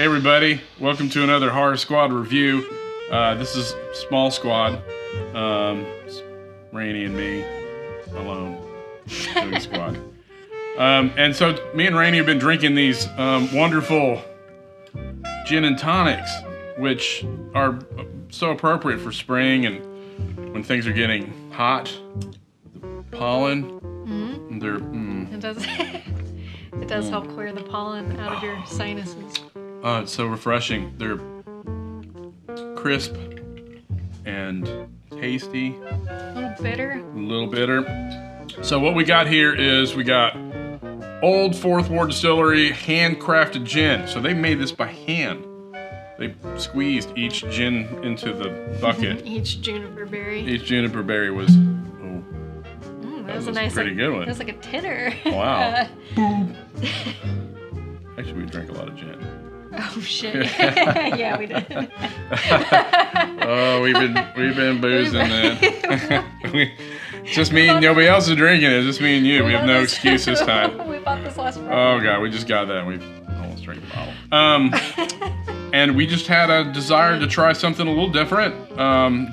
Hey everybody, welcome to another Horror Skwaad review. This is small Skwaad. It's Rainey and me alone doing Skwaad. And so me and Rainey have been drinking these wonderful gin and tonics, which are so appropriate for spring and when things are getting hot. The pollen, they're It does. It does help clear the pollen out of your sinuses. It's so refreshing. They're crisp and tasty. A little bitter. A little bitter. So what we got here is we got Old Fourth Distillery handcrafted gin. So they made this by hand. They squeezed each gin into the bucket. Each juniper berry. Each juniper berry was. That was a nice, pretty good one. That was like a tinner. Wow. Actually, we drank a lot of gin. Oh shit! Yeah, we did. Oh, we've been boozing, man. It's just me and nobody else is drinking it. It's just me and you. We have no excuse this time. We bought this last Friday. Oh god, we just got that and we almost drank the bottle. And we just had a desire to try something a little different.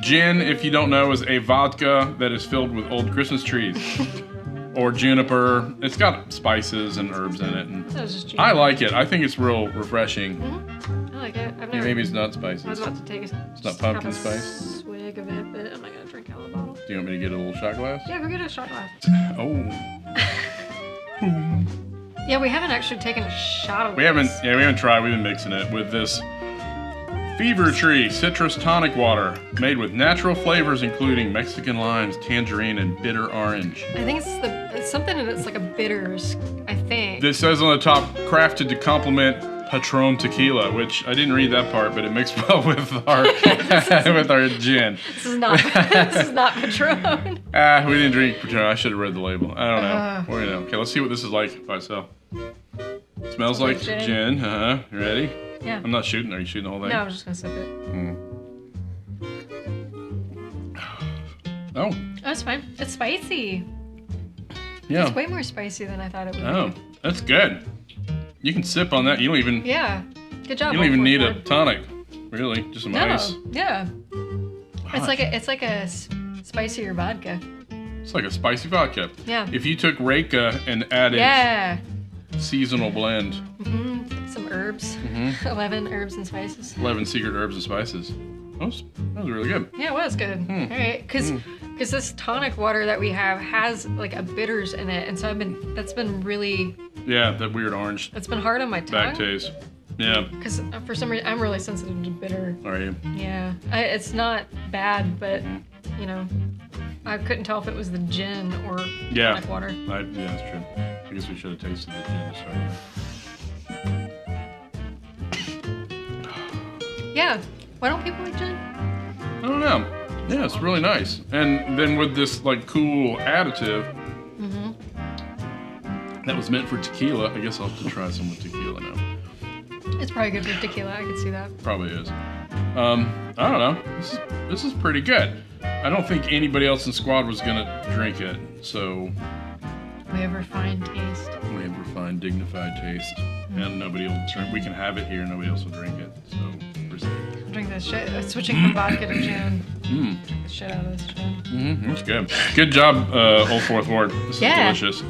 Gin, if you don't know, is a vodka that is filled with old Christmas trees. Or juniper. It's got spices and herbs in it. And I like it. I think it's real refreshing. I like it. I've never. Maybe it's not spicy. I was about to take It's not pumpkin spice. Swig of it, but I'm not gonna drink out of the bottle. Do you want me to get a little shot glass? Yeah, go get a shot glass. Oh. Yeah, we haven't actually taken a shot of We haven't tried. We've been mixing it with this Fever Tree citrus tonic water made with natural flavors including Mexican limes, tangerine, and bitter orange. I think it's something that's like a bitters, I think. This says on the top, crafted to complement Patron tequila, which I didn't read that part, but it mixed well with our with our gin. This is not Patron. We didn't drink Patron. I should have read the label. I don't know. Well, you know. Okay, let's see what this is like by itself. Smells like gin. You ready? Yeah. I'm not shooting. Are you shooting the whole thing? No, I'm just gonna sip it. Oh. Oh, it's fine. It's spicy. Yeah. It's way more spicy than I thought it would be. Oh, that's good. You can sip on that. You don't even. Yeah. Good job. You don't even need a tonic, really. Just some ice. Yeah. Gosh. It's like a spicier vodka. It's like a spicy vodka. Yeah. If you took Reka and added seasonal blend. Some herbs. 11 herbs and spices. 11 secret herbs and spices. That was really good. Yeah, it was good. All right, because this tonic water that we have has like a bitters in it, and so that's been really. Yeah, that weird orange. It's been hard on my tongue. Back taste. Yeah. Because for some reason I'm really sensitive to bitter. Are you? Yeah, it's not bad, but you know, I couldn't tell if it was the gin or tonic water. Yeah, that's true. I guess we should have tasted the gin to start with. Yeah. Why don't people like gin? I don't know. Yeah, it's really nice. And then with this like cool additive that was meant for tequila, I guess I'll have to try some with tequila now. It's probably good for tequila. I can see that. Probably is. I don't know. This is pretty good. I don't think anybody else in Skwaad was gonna drink it, so. We have refined taste. We have refined, dignified taste, and nobody will drink. We can have it here, nobody else will drink it. So we're safe. Drink this shit. Switching from vodka to gin. Drink the shit out of this gin. It's good. Good job, Old Fourth Ward. This is delicious.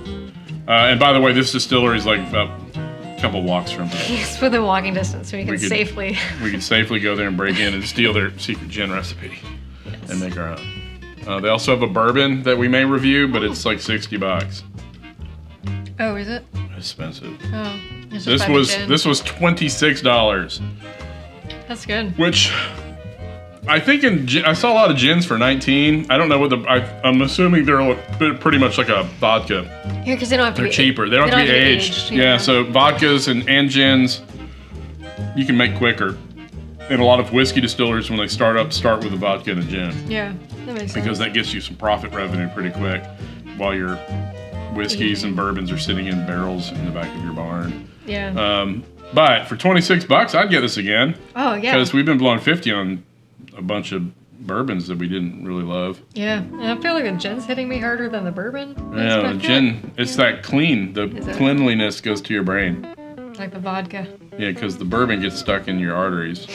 And by the way, this distillery is like about a couple walks from here. It's within walking distance, so we can safely. We can safely go there and break in and steal their secret gin recipe and make our own. They also have a bourbon that we may review, but it's like $60. Oh, is it? Expensive. Oh, this was $26. That's good. Which I think I saw a lot of gins for 19. I don't know what I'm assuming they're pretty much like a vodka. Yeah, because they don't have to. They're cheaper. They don't have to be aged. Yeah, so vodkas and gins you can make quicker. And a lot of whiskey distillers, when they start with a vodka and a gin. Yeah, that makes sense. Because that gets you some profit revenue pretty quick, while your whiskeys and bourbons are sitting in barrels in the back of your barn. Yeah. But for $26, I'd get this again. Oh yeah. Because we've been blowing 50 on a bunch of bourbons that we didn't really love. Yeah, and I feel like the gin's hitting me harder than the bourbon. Yeah, the gin, it's that clean. The cleanliness goes to your brain. Like the vodka. Yeah, because the bourbon gets stuck in your arteries.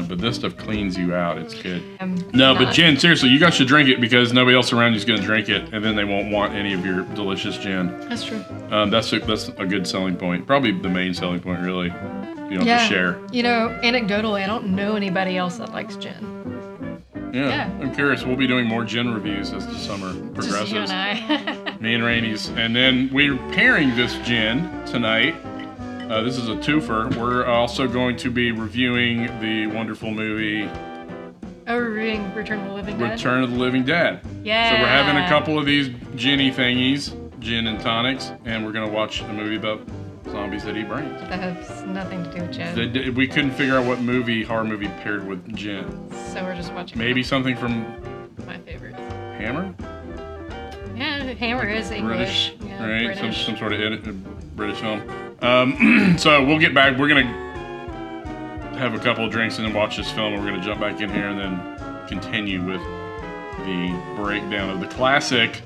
But this stuff cleans you out. It's good. No, but gin, seriously, you guys should drink it because nobody else around you is going to drink it, and then they won't want any of your delicious gin. That's true. That's a good selling point. Probably the main selling point, really. You know, to share. You know, anecdotally, I don't know anybody else that likes gin. Yeah, I'm curious. We'll be doing more gin reviews as the summer progresses. Just you and I. Me and Rainey's. And then we're pairing this gin tonight. This is a twofer. We're also going to be reviewing the wonderful movie... Oh, we're reviewing Return of the Living Dead? Return of the Living Dead. Yeah. So we're having a couple of these ginny thingies, gin and tonics, and we're going to watch a movie about zombies that eat brains. That has nothing to do with gin. We couldn't figure out what horror movie paired with gin. So we're just watching... Maybe something from... my favorites. Hammer? Yeah, Hammer is English. British, yeah, right? British. Some sort of British film. So we'll get back. We're gonna have a couple of drinks and then watch this film. And we're gonna jump back in here and then continue with the breakdown of the classic.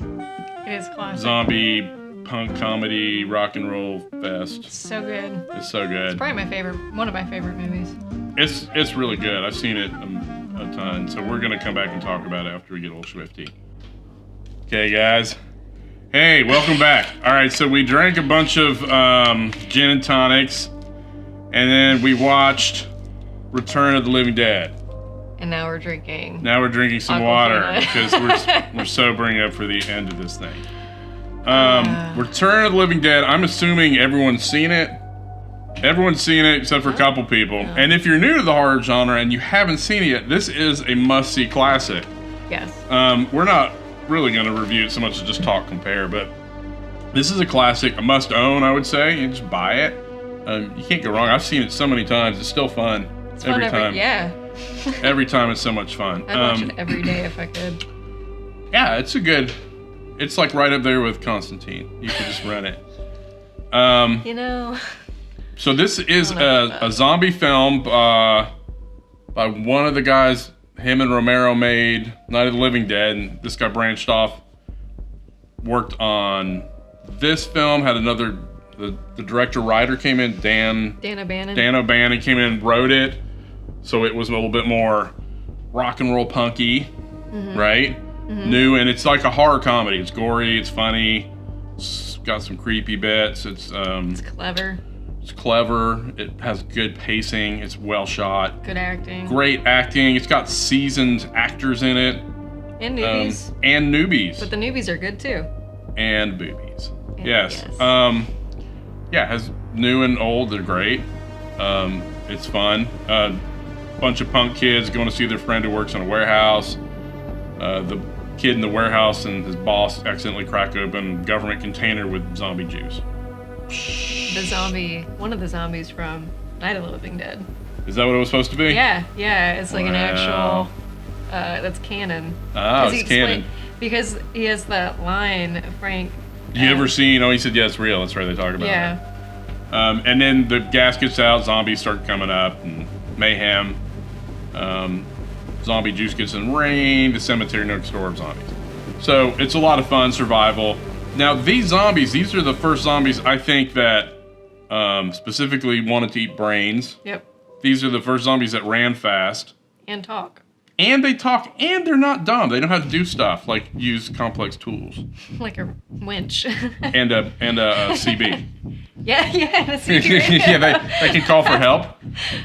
It is classic. Zombie punk comedy rock and roll fest. It's so good. It's so good. It's probably one of my favorite movies. It's really good. I've seen it a ton. So we're gonna come back and talk about it after we get a little swifty. Okay, guys. Hey, welcome back. All right, so we drank a bunch of gin and tonics, and then we watched Return of the Living Dead. And now we're drinking. Now we're drinking some water because we're sobering up for the end of this thing. Return of the Living Dead. I'm assuming everyone's seen it. Everyone's seen it except for a couple people. No. And if you're new to the horror genre and you haven't seen it yet, this is a must-see classic. Yes. We're not really going to review it so much as just talk compare, but this is a classic, a must own, I would say. You just buy it. You can't go wrong. I've seen it so many times. It's still fun. It's every fun time. Yeah. Every time it's so much fun. I'd watch it every day if I could. Yeah, it's like right up there with Constantine. You can just run it. You know. So this is a zombie film by one of the guys. Him and Romero made Night of the Living Dead, and this guy branched off, worked on this film, had another, the director-writer came in, Dan O'Bannon came in and wrote it, so it was a little bit more rock and roll punky, right? Mm-hmm. New, and it's like a horror comedy. It's gory, it's funny, it's got some creepy bits, it's clever. It's clever. It has good pacing. It's well shot. Good acting. Great acting. It's got seasoned actors in it. And newbies. And newbies. But the newbies are good too. And boobies. Yes. Has new and old. They're great. It's fun. Bunch of punk kids going to see their friend who works in a warehouse. The kid in the warehouse and his boss accidentally crack open a government container with zombie juice. One of the zombies from Night of the Living Dead. Is that what it was supposed to be? Yeah, it's like an actual, that's canon. Oh, it's canon. Because he has that line, Frank. You ever seen, he said, yeah, it's real. That's right, they talk about it. And then the gas gets out, zombies start coming up, and mayhem. Zombie juice gets in rain, the cemetery next door of zombies. So it's a lot of fun, survival. Now, these zombies, these are the first zombies I think that specifically wanted to eat brains. Yep. These are the first zombies that ran fast. And talk. And they talk, and they're not dumb. They know how to do stuff, like use complex tools. Like a winch. and a CB. Yeah, a CB. Yeah, they can call for help.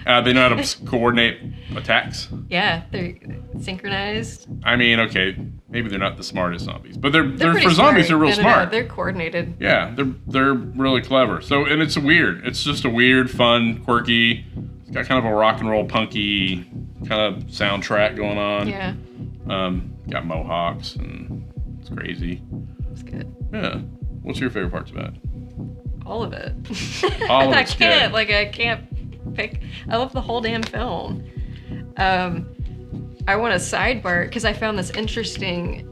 They know how to coordinate attacks. Yeah, they're synchronized. I mean, okay, maybe they're not the smartest zombies, but they're for smart. zombies, they're real smart. No, they're coordinated. Yeah, they're really clever. So, and it's weird. It's just a weird, fun, quirky. It's got kind of a rock and roll, punky kind of soundtrack going on. Yeah. Got mohawks and it's crazy. It's good. Yeah. What's your favorite parts about it? All of it. All of it's good. I can't pick. I love the whole damn film. I want to sidebar because I found this interesting.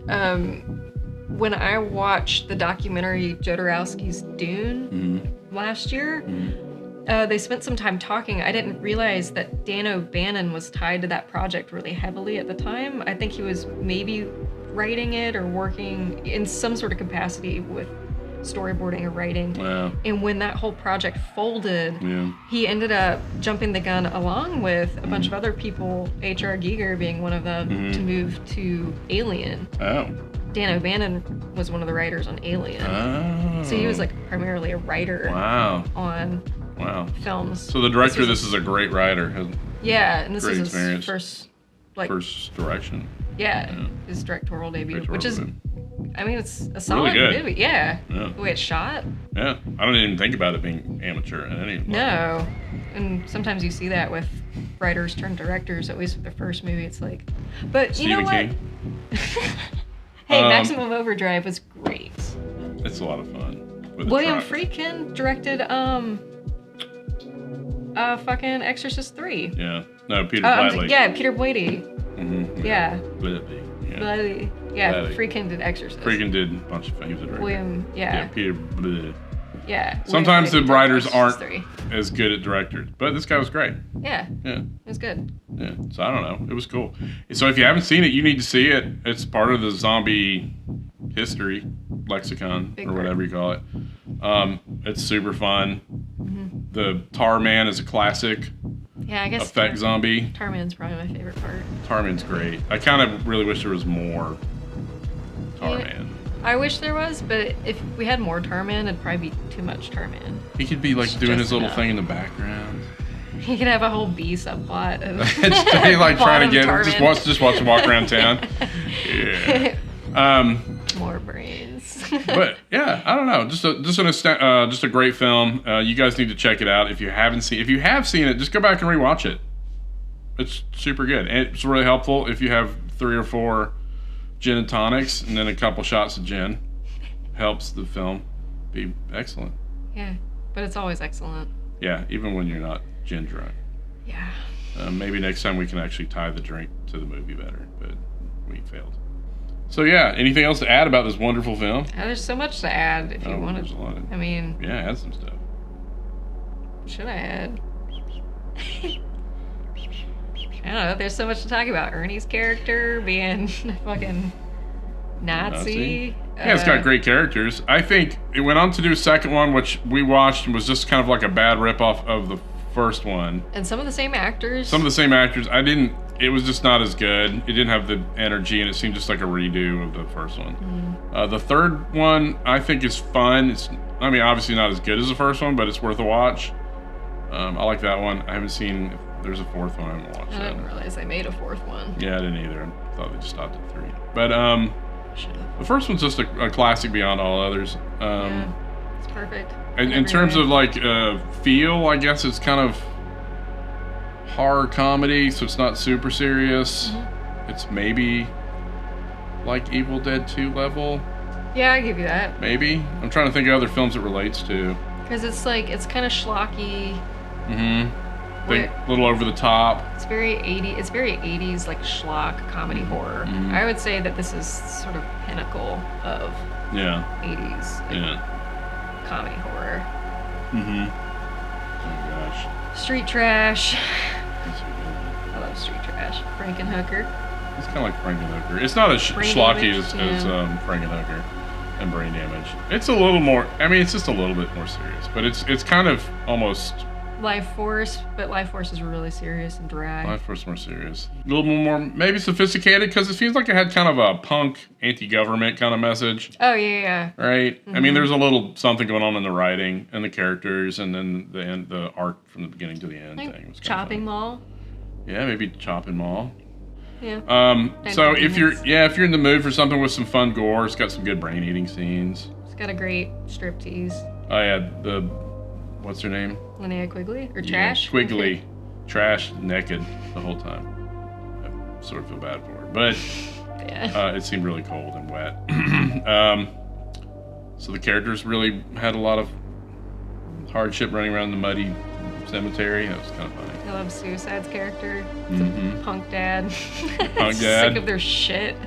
When I watched the documentary Jodorowsky's Dune last year, they spent some time talking. I didn't realize that Dan O'Bannon was tied to that project really heavily at the time. I think he was maybe writing it or working in some sort of capacity with storyboarding or writing. Wow. And when that whole project folded, Yeah. he ended up jumping the gun along with a bunch of other people, H.R. Giger being one of them, to move to Alien. Oh. Dan O'Bannon was one of the writers on Alien. Oh. So he was like primarily a writer Wow. on films. So the director of this is a great writer. Has Yeah, and this great is his experience. first direction. his directorial debut, Directorial which is, debut. I mean, it's a solid good. movie. Yeah. Yeah. The way it's shot. Yeah. I don't even think about it being amateur in any way. No. And sometimes you see that with writers turned directors, at least with their first movie. It's like, but you know Stephen what? King. Hey, Maximum Overdrive was great. It's a lot of fun. With the William truck. Friedkin directed fucking Exorcist 3. Yeah. No, Peter Bradley. Yeah, Peter Blatty. Mm-hmm. Yeah. Bradley. Yeah. Blatty. Yeah, Blatty. Friedkin did Exorcist. Friedkin did a bunch of things. William, Yeah, Peter. Blah. Yeah. Sometimes the William Friedkin writers directed aren't Exorcist 3. as good at directors, but this guy was great. Yeah, Yeah. it was good. Yeah. So I don't know. It was cool. So if you haven't seen it, you need to see it. It's part of the zombie history lexicon Big or part. whatever you call it. It's super fun. The Tar Man is a classic Yeah, I guess effect zombie. Tarman's probably my favorite part. Tarman's great. I kind of really wish there was more Yeah. Tarman. I wish there was, but if we had more Tarman, it'd probably be too much Tarman. He could be like It's doing just his little enough. thing in the background. He could have a whole B subplot of Just be like trying to get Tarman. just watch him walk around town. Yeah. More brains. But yeah, I don't know. Just a great film. You guys need to check it out if you haven't seen. If you have seen it, just go back and rewatch it. It's super good, and it's really helpful if you have 3 or 4 gin and tonics and then a couple shots of gin. Helps the film be excellent. Yeah, but it's always excellent. Yeah, even when you're not gin drunk. Yeah. Maybe next time we can actually tie the drink to the movie better, but we failed. So yeah, anything else to add about this wonderful film? There's so much to add if you wanted. There's a lot of, I mean, yeah, add some stuff. should I add? I don't know. There's so much to talk about. Ernie's character being a fucking Nazi. Yeah, it's got great characters. I think it went on to do a second one, which we watched and was just kind of like a bad ripoff of the first one. And some of the same actors. Some of the same actors. It was just not as good. It didn't have the energy, and it seemed just like a redo of the first one. The third one, I think, is fun. Obviously not as good as the first one, but it's worth a watch. I like that one. I haven't seen. If there's a fourth one, I haven't watched I that. didn't realize they made a fourth one. Yeah, I didn't either. I thought they just stopped at 3. But Should've. the first one's just a classic beyond all others. Yeah, it's perfect. In terms of like feel, I guess it's kind of horror comedy, so it's not super serious. It's maybe like Evil Dead 2 level. Yeah, I give you that. Maybe. I'm trying to think of other films it relates to. Because it's kind of schlocky. Think a little over the top. It's very 80s like schlock comedy horror. I would say that this is sort of pinnacle of Yeah. 80s like, comedy horror. Oh gosh. Street trash. That's good. I love street trash. Frankenhooker. It's kind of like Frankenhooker. It's not as Brain schlocky Damage, as Frankenhooker and Brain Damage. It's a little more. It's just a little bit more serious, but it's kind of almost. Life Force, but Life Force is really serious and dry. Life Force more serious. A little more maybe sophisticated because it seems like it had kind of a punk anti-government kind of message. Oh yeah. Right. There's a little something going on in the writing and the characters, and then the arc from the beginning to the end thing. Was Chopping Mall. Yeah, maybe Chopping Mall. Yeah. So if you're in the mood for something with some fun gore, it's got some good brain eating scenes. It's got a great striptease. Oh yeah, what's her name? Linnea Quigley or Yeah, Trash? Quigley, trash, naked the whole time. I sort of feel bad for her, but Yeah. it seemed really cold and wet. So the characters really had a lot of hardship running around the muddy cemetery. That was kind of funny. I love Suicide's character. It's a punk dad. Punk dad. Sick of their shit.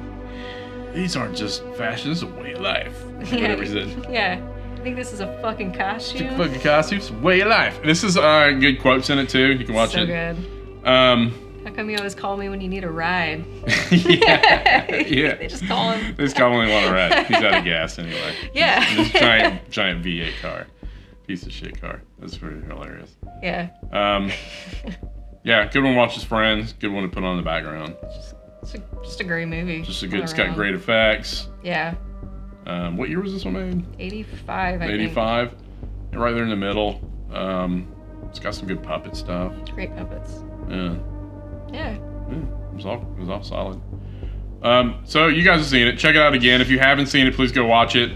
These aren't just fashion, this is a way of life. Whatever he said. Yeah. I think this is a fucking costume. Fucking costumes, way of life. This is good quotes in it too. You can watch so it. good. How come you always call me when you need a ride? Yeah. They just call him. They just call him when they want to ride. He's out of gas anyway. Yeah. In this giant V8 car. Piece of shit car. That's pretty hilarious. Yeah. Yeah, good one to watch with friends. Good one to put on in the background. Just a great movie. It's got great effects. Yeah. What year was this one made? 85, I think. 85. Right there in the middle. It's got some good puppet stuff. Great puppets. Yeah. Yeah. It was all solid. So you guys have seen it. Check it out again. If you haven't seen it, please go watch it.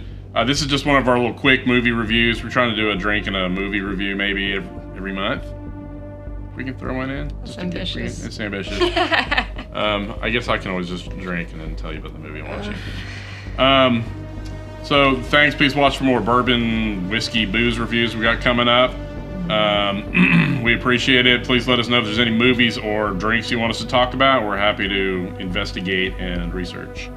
This is just one of our little quick movie reviews. We're trying to do a drink and a movie review maybe every month. We can throw one in. It's ambitious. It's ambitious. I guess I can always just drink and then tell you about the movie I'm watching. So thanks. Please watch for more bourbon, whiskey, booze reviews we got coming up. We appreciate it. Please let us know if there's any movies or drinks you want us to talk about. We're happy to investigate and research.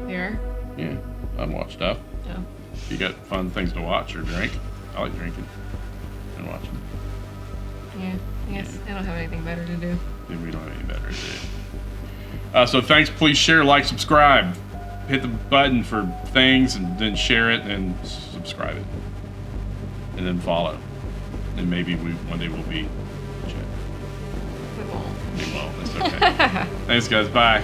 Here? Yeah, I'd watch stuff. Yeah. If you got fun things to watch or drink, I like drinking and watching. Yeah, I guess I don't have anything better to do. We don't have anything better to do. So thanks. Please share, like, subscribe. Hit the button for things and then share it and subscribe it. And then follow. And maybe one day we'll be. We won't. We won't. That's okay. Thanks, guys. Bye.